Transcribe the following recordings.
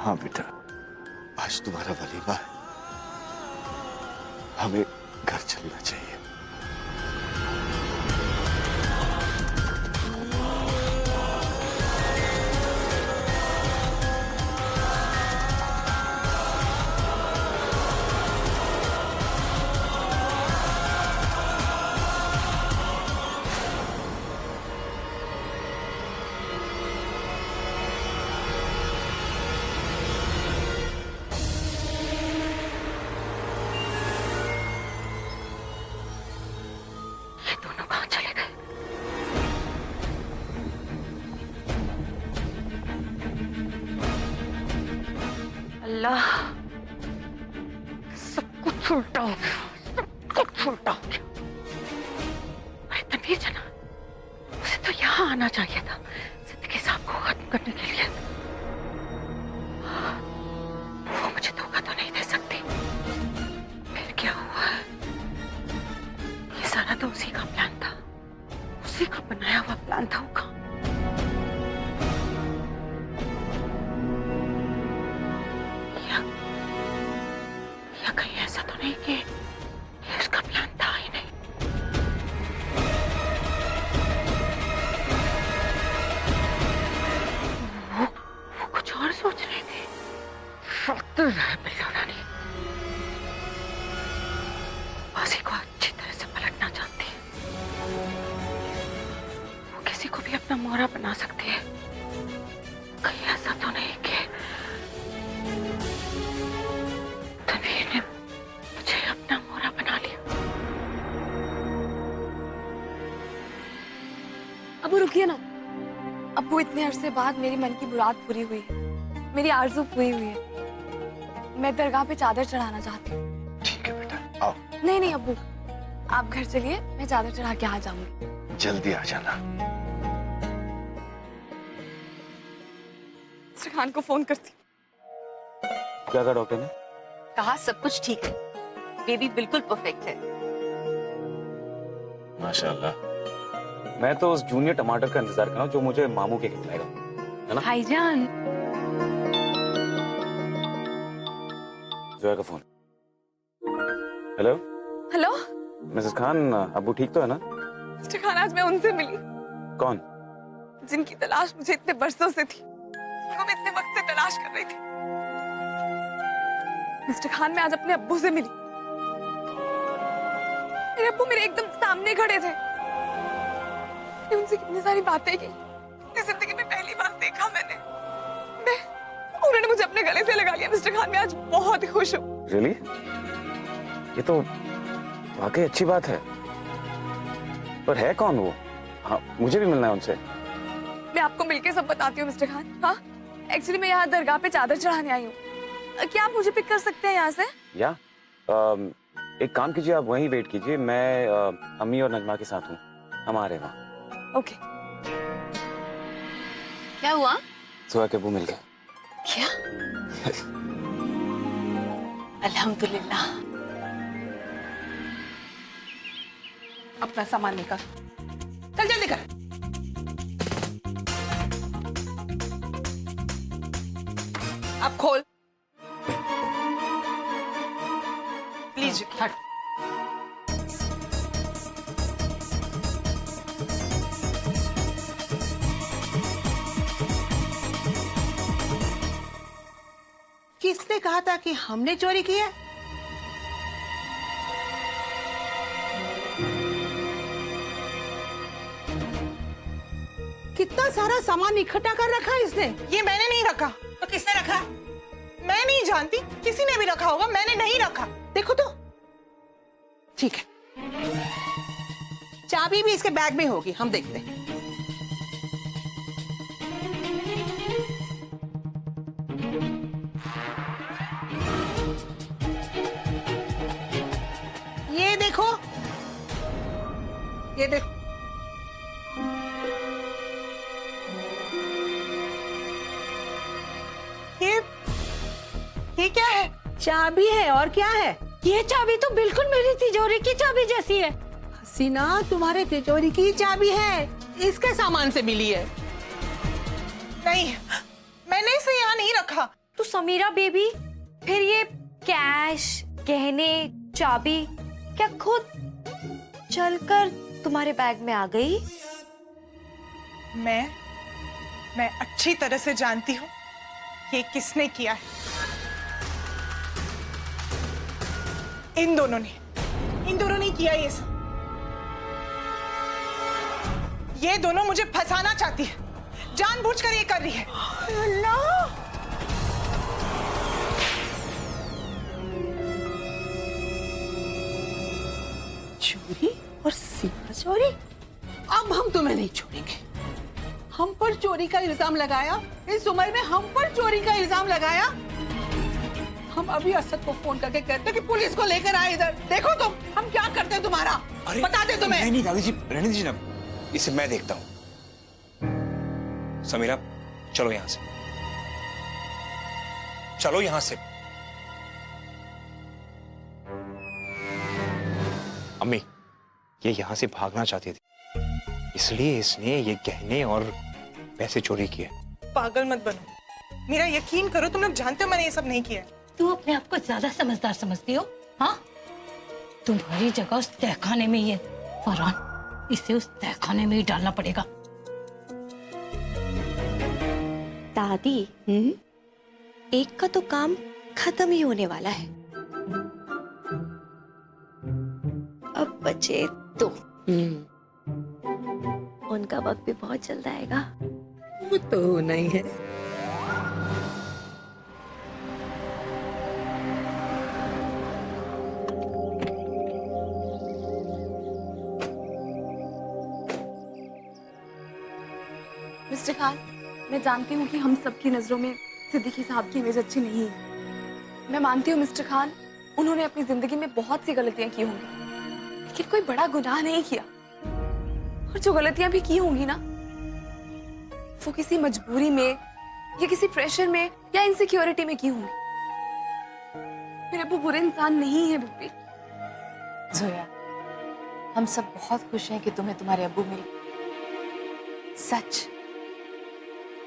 हाँ बेटा, आज तुम्हारा वलीमा है, हमें घर चलना चाहिए। दोनों कहाँ चले गए? अल्लाह, सब कुछ उल्टा हो गया, सब कुछ उल्टा हो गया। अरे तनवीर जना, उसे तो यहाँ आना चाहिए था सिद्दीकी साहब को खत्म करने के लिए। वो मुझे धोखा तो नहीं दे सकती। फिर क्या हुआ है? ये सारा तो उसी का प्लान था, उसी का बनाया हुआ प्लान था होगा। या कहीं ऐसा तो नहीं कि ये उसका प्लान था ही नहीं। वो कुछ और सोच रहे थे। शातिर है बिल्ला रानी, बाजी को अच्छी तरह से पलटना जानती है। वो किसी को भी अपना मोहरा बना सकती है। कहीं ऐसा तो नहीं कि तनवीर ने मुझे अपना मोहरा बना लिया। अबू रुकिए ना। अबू, इतने अरसे बाद मेरी मन की मुराद पूरी हुई है, मेरी आरज़ू पूरी हुई है। मैं दरगाह पे चादर चढ़ाना चाहती हूँ। ठीक है बेटा, आओ। नहीं नहीं अबू, आप घर चलिए, मैं चादर चढ़ा के आ जाऊंगी। जल्दी आ जाना। मिस्टर खान को फोन करती। क्या कहा डॉक्टर ने? कहा सब कुछ ठीक है, बेबी बिल्कुल परफेक्ट है। माशाल्लाह। मैं तो उस जूनियर टमाटर का इंतजार कर रहा हूँ जो मुझे मामू के खिलाएगा, है ना? भाईजान। जोया का phone. Hello hello Mrs Khan, Abu ठीक तो है ना? मिस्टर खान, आज मैं उनसे मिली कौन? जिनकी तलाश मुझे इतने बरसों से थी, जिनको मैं इतने वक्त से तलाश कर रही थी। मिस्टर खान, मैं आज अपने अब्बू से मिली। मेरे अब्बू मेरे एकदम सामने खड़े थे। मैंने उनसे कितनी सारी बातें की, जिंदगी में पहली बार देखा मैंने। उन्होंने मुझे अपने गले से लगा लिया। मिस्टर खान, मैं आज बहुत खुश हूँ। रियली? ये तो वाकई अच्छी बात है। पर है कौन वो? हाँ, मुझे भी मिलना है उनसे। मैं आपको मिलके सब बताती हूँ मिस्टर खान। हाँ, एक्चुअली मैं यहाँ दरगाह पे चादर चढ़ाने आई हूँ। क्या आप मुझे पिक कर सकते हैं यहाँ से? या एक काम कीजिए, आप वहीं वेट कीजिए, मैं अम्मी और नजमा के साथ हूँ, हम आ रहे हैं वहाँ। ओके। क्या हुआ? जोया के अबू मिल गए। क्या? अल्हम्दुलिल्लाह। अपना सामान निकाल, चल जल्दी कर। अब खोल। प्लीज हट। किसने कहा था कि हमने चोरी की है? कितना सारा सामान इकट्ठा कर रखा है इसने। ये मैंने नहीं रखा तो किसने रखा? मैं नहीं जानती, किसी ने भी रखा होगा, मैंने नहीं रखा। देखो तो। ठीक है, चाबी भी इसके बैग में होगी, हम देखते हैं। ये देखो, ये देखो। ये क्या है? चाबी है और क्या है? ये चाबी तो बिल्कुल मेरी तिजोरी की चाबी जैसी है। हसीना, तुम्हारे तिजोरी की चाबी है, इसके सामान से मिली है। नहीं, मैंने इसे यहाँ नहीं रखा। तो समीरा बेबी, फिर ये कैश, गहने, चाबी क्या खुद चलकर तुम्हारे बैग में आ गई? मैं अच्छी तरह से जानती हूँ ये किसने किया है। इन दोनों ने किया ये सब। ये दोनों मुझे फंसाना चाहती है, जानबूझकर ये कर रही है। अल्लाह! चोरी और सीमा चोरी? अब हम तुम्हें नहीं छोड़ेंगे। हम पर चोरी का इल्जाम लगाया, इस उम्र में हम पर चोरी का इल्जाम लगाया। हम अभी असद को फोन करके कहते कि पुलिस को लेकर आए इधर। देखो तुम, हम क्या करते हैं तुम्हारा, बता दे तुम्हें। नहीं दादी जी, रहने दीजिए ना, इसे मैं देखता हूँ। समीरा चलो यहां से, चलो यहां से। अम्मी, ये यहां से भागना चाहती थी, इसलिए इसने ये गहने और पैसे चोरी किए। पागल मत बनो, मेरा यकीन करो, तुम लोग जानते हो मैंने ये सब नहीं किया। तू अपने आप को ज्यादा समझदार समझती हो? हाँ, तुम्हारी जगह उस तहखाने में ही है फरहान, इसे उस तहखाने में ही डालना पड़ेगा। दादी, एक का तो काम खत्म ही होने वाला है, अब बचे दो। उनका वक्त भी बहुत जल्द आएगा। वो तो नहीं है। मिस्टर खान, मैं जानती हूँ कि हम सबकी नजरों में सिद्दीकी साहब की इमेज अच्छी नहीं है। मैं मानती हूँ मिस्टर खान, उन्होंने अपनी जिंदगी में बहुत सी गलतियां की होंगी, लेकिन कोई बड़ा गुनाह नहीं किया। और जो गलतियां भी की होंगी ना, वो किसी मजबूरी में या किसी प्रेशर में या इनसिक्योरिटी में की होंगी। मेरे अब्बू बुरे इंसान नहीं है भूपी। जोया, हम सब बहुत खुश हैं कि तुम्हें तुम्हारे अब्बू मिले। सच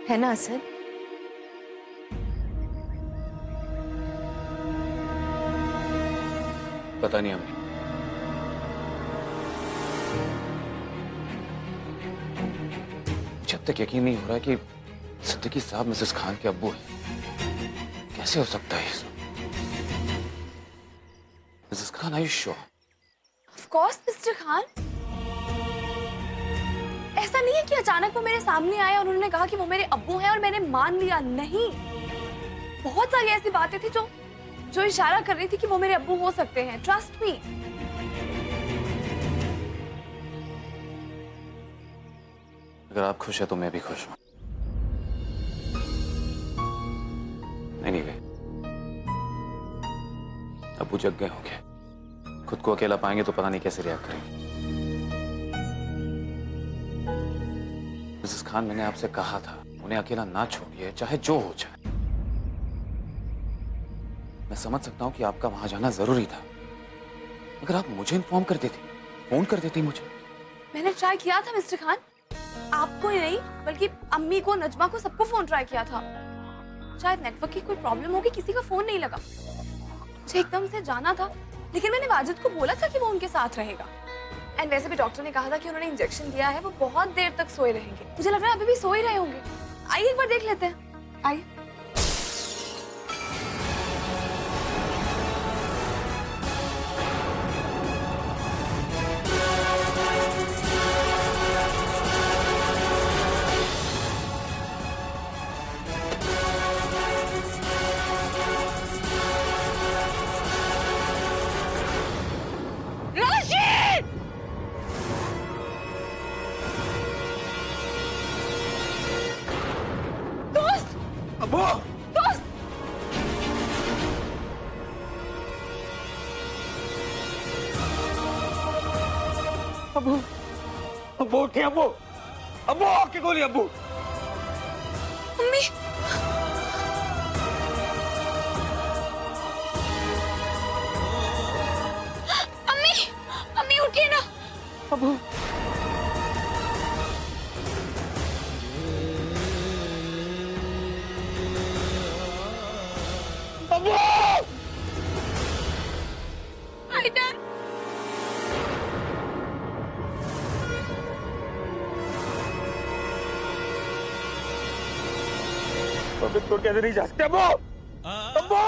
है ना असद? पता नहीं अम्मी, जब तक यकीन नहीं हो रहा कि सिद्दीकी साहब मिसेस खान के अब्बू हैं। कैसे हो सकता है ये? Mrs Khan, are you sure? Of course Mr Khan, ऐसा नहीं है कि अचानक वो मेरे सामने आए और उन्होंने कहा कि वो मेरे अब्बू हैं और मैंने मान लिया। नहीं, बहुत सारी ऐसी बातें थी जो इशारा कर रही थी कि वो मेरे अब्बू हो सकते हैं। Trust me. अगर आप खुश हैं तो मैं भी खुश हूं। एनीवे, अब्बू जग गए होंगे, खुद को अकेला पाएंगे तो पता नहीं कैसे रिएक्ट करेंगे। मिसेस खान, मैंने आपसे कहा था उन्हें अकेला ना छोड़िए, चाहे जो हो जाए। मैं समझ सकता हूं कि आपका वहां जाना जरूरी था, अगर आप मुझे इन्फॉर्म कर देते, फोन कर देती मुझे। मैंने ट्राई किया था मिस्टर खान, आपको ही नहीं बल्कि अम्मी को, नजमा को, सबको फोन ट्राई किया था। शायद नेटवर्क की कोई प्रॉब्लम होगी, किसी का फोन नहीं लगा। मुझे एकदम से जाना था, लेकिन मैंने वाजिद को बोला था कि वो उनके साथ रहेगा। एंड वैसे भी डॉक्टर ने कहा था कि उन्होंने इंजेक्शन दिया है, वो बहुत देर तक सोए रहेंगे। मुझे लग रहा है अभी भी सो ही रहे होंगे। आइए एक बार देख लेते हैं, आइए। अब्बू! अब्बू! अब्बू उठिए, अब्बू! अब्बू आके बोलिए, अब्बू! मम्मी, अम्मी, अम्मी उठिए ना। अब्बू, आइडन, अबे तो कैसे नहीं जा सकते अब्बू? अब्बू!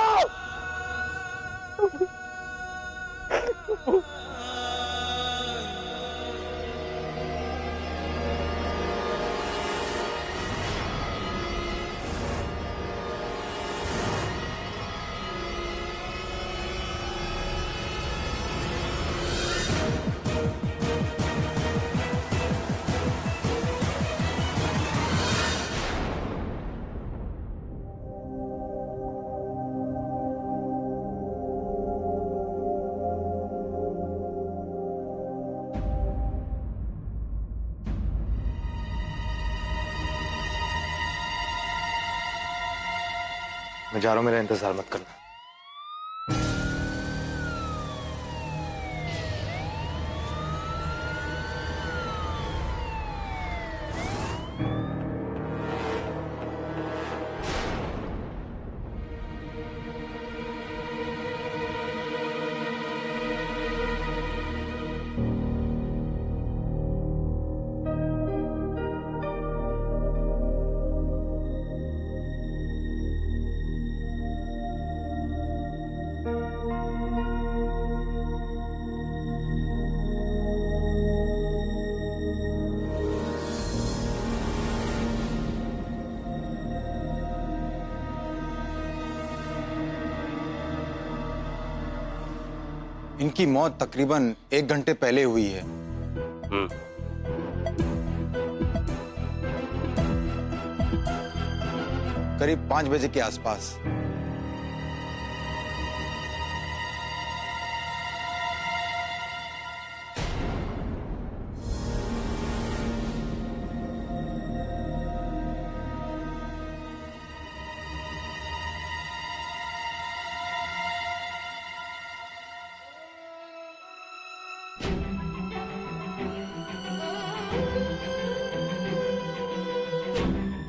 मैं जा रहा हूं, मेरा इंतजार मत करना। इनकी मौत तकरीबन 1 घंटे पहले हुई है। करीब 5 बजे के आसपास।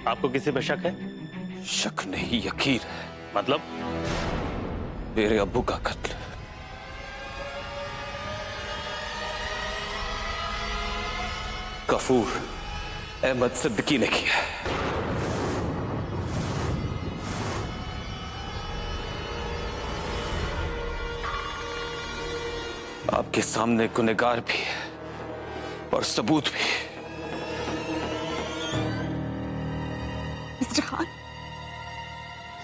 आपको किसी पे शक है? शक नहीं, यकीन है। मतलब? मेरे अब्बू का कत्ल गफूर अहमद सिद्दीकी ने किया है। आपके सामने गुनहगार भी है और सबूत भी। मिस्टर खान,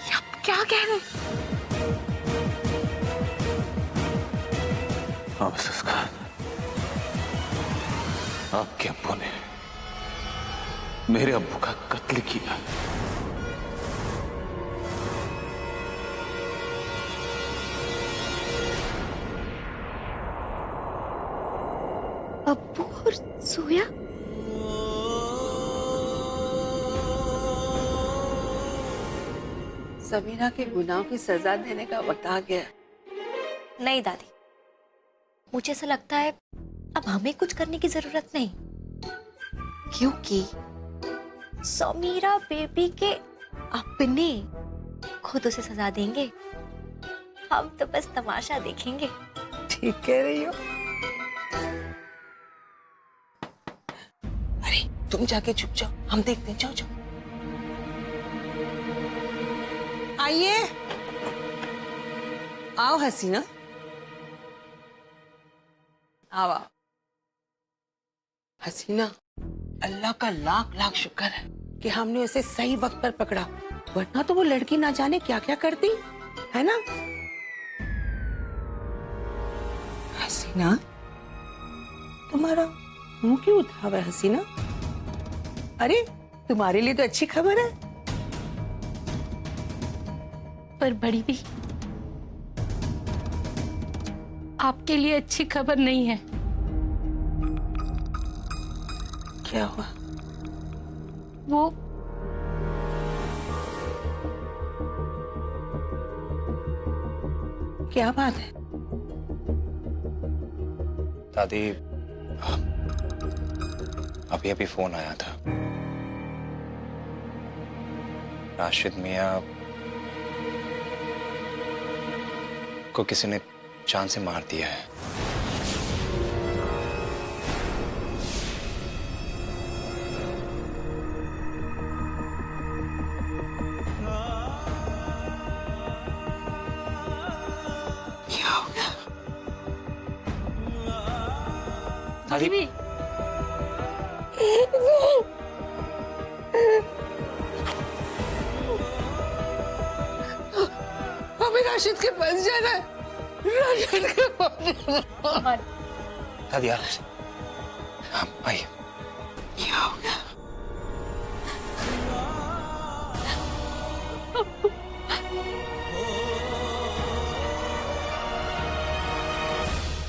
ये आप क्या कह रहे हैं? हाँ मिसेस खान, आपके अब्बू ने मेरे अब्बू का कत्ल किया। अब्बू और सोया? समीना के गुनाहों की सजा देने का वक्त आ गया। नहीं दादी, मुझे ऐसा लगता है अब हमें कुछ करने की जरूरत नहीं, क्योंकि समीरा बेबी के अपने खुद उसे सजा देंगे। हम तो बस तमाशा देखेंगे। ठीक कह रही हो। अरे तुम जाके छुप जाओ, हम देखते हैं। जाओ जाओ। आइए, आओ हसीना, आओ आओ। हसीना, अल्लाह का लाख लाख शुक्र है कि हमने उसे सही वक्त पर पकड़ा, वरना तो वो लड़की ना जाने क्या क्या करती, है ना? हसीना, तुम्हारा मुंह क्यों उठा हुआ है हसीना? अरे तुम्हारे लिए तो अच्छी खबर है। पर बड़ी भी, आपके लिए अच्छी खबर नहीं है। क्या हुआ? वो क्या बात है? दादी, अभी अभी फोन आया था। राशिद मियां को किसी ने जान से मार दिया है। क्या हो गया? दादी भी हमें राशिद के पास जाना है। राशिद के पास जाना है। दादी आराम से। हाँ आइए। क्या हो गया?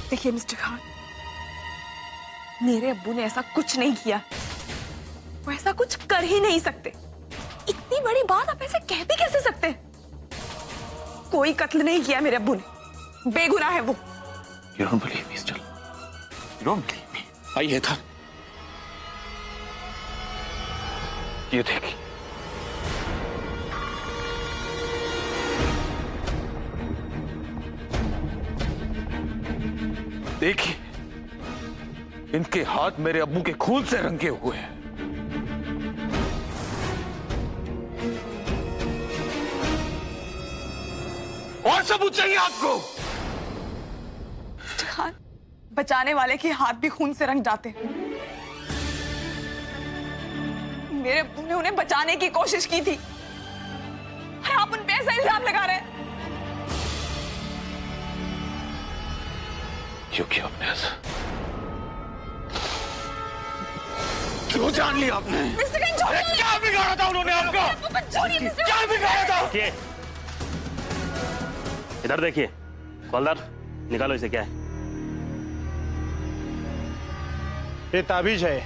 देखिए मिस्टर खान, मेरे अब्बू ने ऐसा कुछ नहीं किया। वो ऐसा कुछ कर ही नहीं सकते। इतनी बड़ी बात आप ऐसे कह भी कैसे सकते हैं? कोई कत्ल नहीं किया मेरे अब्बू ने, बेगुनाह है वो। You don't believe me still. You don't believe me. आइए था, ये देखिए। देखिए, इनके हाथ मेरे अब्बू के खून से रंगे हुए हैं। और सबूत चाहिए आपको? मिस्टर खान, बचाने वाले के हाथ भी खून से रंग जाते हैं। मेरे अब्बू ने उन्हें बचाने की कोशिश की थी और आप उन पे ऐसा इल्जाम लगा रहे हैं। क्योंकि आपने ऐसा क्यों जान लिया आपने? मिस्टर खान, अरे क्या बिगाड़ा था उन्होंने आपका? क्या बिगाड़ा था? देखिए, इधर देखिए। हवलदार, निकालो इसे। क्या है? ये ताबीज है।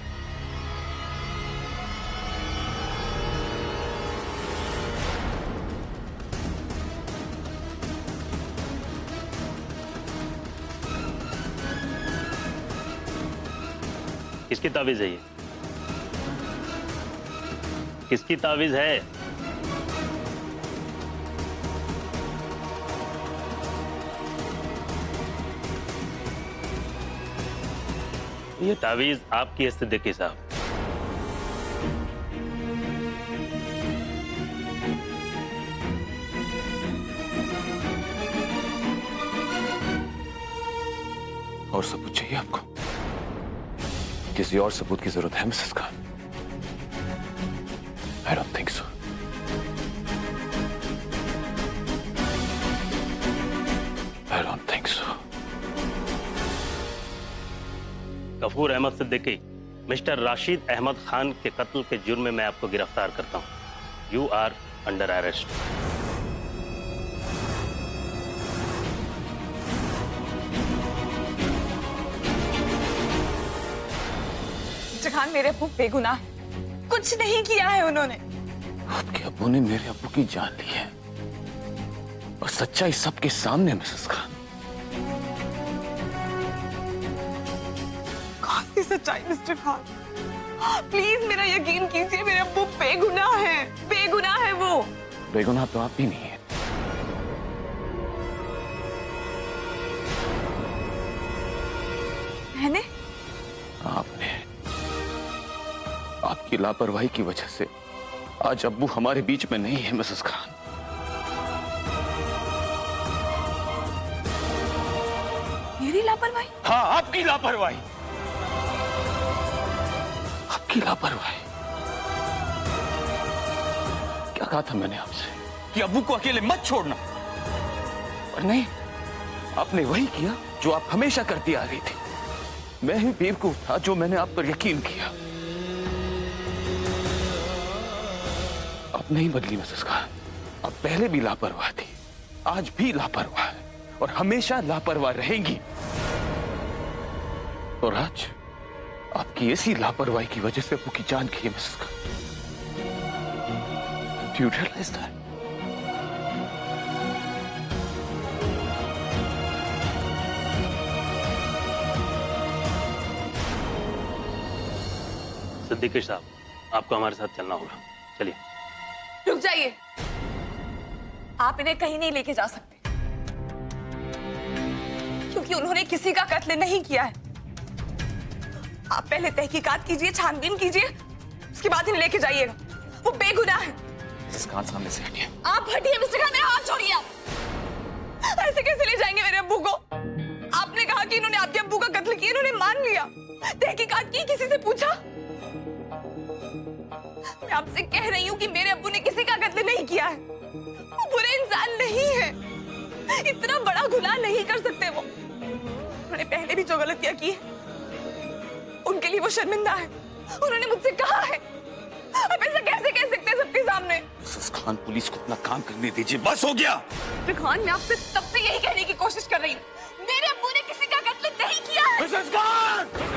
किसकी ताबीज है ये? किसकी ताबीज है? ये ताबीज आपकी है सिद्दीकी साहब। और सबूत चाहिए आपको? किसी और सबूत की जरूरत है Mrs Khan? I don't think so. I don't think so. Ghafoor Ahmed Siddiqui, Mr Rashid Ahmed Khan के कत्ल के जुर्म में मैं आपको गिरफ्तार करता हूं। You are under arrest. Mr Khan, मेरे अब्बू बेगुनाह है। कुछ नहीं किया है उन्होंने। आपके अब्बू ने मेरे अब्बू की जान ली है और सच्चाई सबके सामने मिसेस खान। कौन सी सच्चाई मिस्टर खान? प्लीज मेरा यकीन कीजिए, मेरे अब्बू बेगुनाह है। बेगुनाह है वो। बेगुनाह तो आप भी नहीं है। मैंने? आपने। आपकी लापरवाही की वजह से आज अब्बू हमारे बीच में नहीं है मिसेस खान। मेरी लापरवाही? हाँ, आपकी लापरवाही। आपकी लापरवाही। क्या कहा था मैंने आपसे कि अब्बू को अकेले मत छोड़ना, और नहीं, आपने वही किया जो आप हमेशा करती आ रही थी। मैं ही बेवकूफ था जो मैंने आप पर यकीन किया। अब नहीं बदली मिसेस खान। अब पहले भी लापरवाह थी, आज भी लापरवाह है और हमेशा लापरवाह रहेंगी। और आज आपकी ऐसी लापरवाही की वजह से अब्बू की जान गई है Mrs Khan. Do you realize that? Siddiqui साहब, आपको हमारे साथ चलना होगा। चलिए। रुक जाइए, आप इन्हें कहीं नहीं लेके जा सकते। कि उन्होंने किसी का कत्ल नहीं किया है। आप पहले तहकीकात कीजिए, छानबीन कीजिए, उसके बाद इन्हें लेके जाइएगा। वो बेगुनाह है। मिसेस खान सामने से हटिए। आप हटिए मिस्टर खान, मेरा हाथ छोड़िए। आप ऐसे कैसे ले जाएंगे मेरे अब्बू को? आपने कहा कि इन्होंने आपके अब्बू का कत्ल किया, इन्होंने मान लिया। तहकीकात की, किसी से पूछा? मैं आपसे कह रही हूँ कि मेरे अब्बू ने किसी का कत्ल नहीं किया है। वो बुरे इंसान नहीं है, इतना बड़ा गुनाह नहीं कर सकते वो। उन्होंने पहले भी जो गलतियां की है उनके लिए वो शर्मिंदा है। उन्होंने मुझसे कहा है। आप ऐसा कैसे कह सकते हैं सबके सामने? मिसेस खान, पुलिस को अपना काम करने दीजिए, बस हो गया। मिस्टर खान, मैं आपसे तब से यही कहने की कोशिश कर रही हूँ, मेरे अब्बू ने किसी का कत्ल नहीं किया है। मिसेस खान!